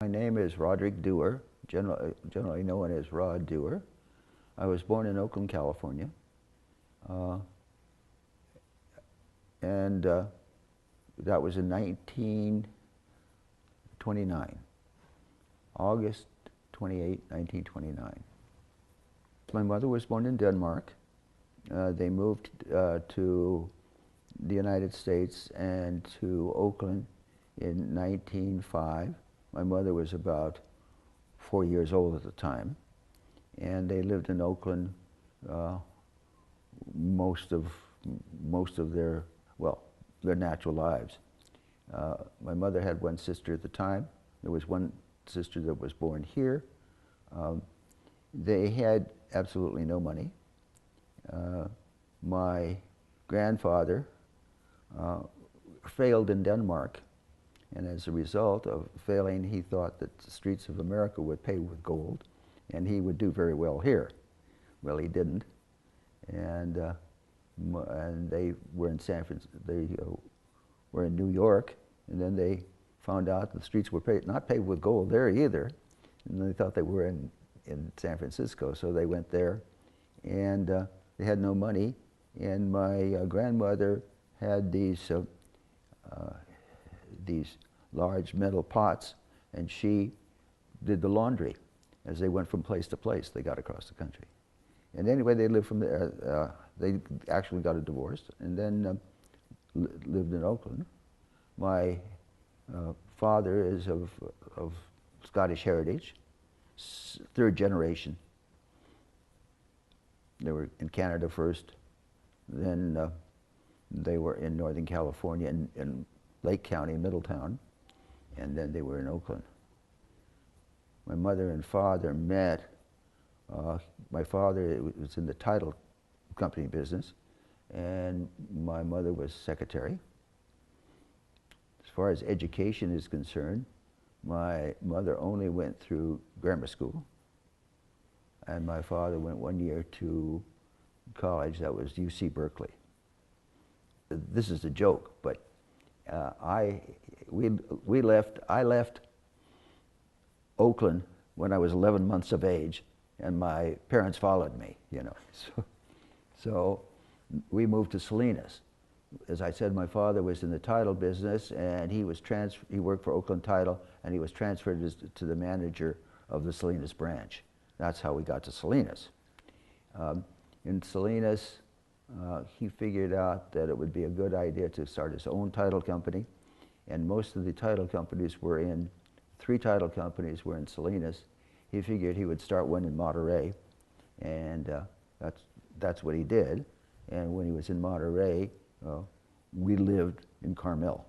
My name is Roderick Dewar, generally known as Rod Dewar. I was born in Oakland, California. Uh, and that was in 1929, August 28, 1929. My mother was born in Denmark. They moved to the United States and to Oakland in 1905. My mother was about 4 years old at the time, and they lived in Oakland most of their natural lives. My mother had one sister at the time. There was one sister that was born here. They had absolutely no money. My grandfather failed in Denmark, and as a result of failing, he thought that the streets of America would pay with gold, and he would do very well here. Well, he didn't, and they were in They were in New York, and then they found out the streets were not paved with gold there either, and they thought they were in San Francisco, so they went there, and they had no money, and my grandmother had these large metal pots, and she did the laundry as they went from place to place. They got across the country, and anyway, they lived from there. They actually got a divorce, and then lived in Oakland. My father is of Scottish heritage, third generation. They were in Canada first, then they were in Northern California in Lake County, Middletown, and then they were in Oakland. My mother and father met. My father was in the title company business, and my mother was secretary. As far as education is concerned, my mother only went through grammar school, and my father went 1 year to college. That was UC Berkeley. This is a joke, but I left Oakland when I was 11 months of age, and my parents followed me, you know. So we moved to Salinas. As I said, my father was in the title business, and he worked for Oakland Title, and he was transferred to the manager of the Salinas branch. That's how we got to Salinas. In Salinas, he figured out that it would be a good idea to start his own title company, and most of the title companies were in, 3 title companies were in Salinas. He figured he would start one in Monterey, and that's what he did. And when he was in Monterey, we lived in Carmel.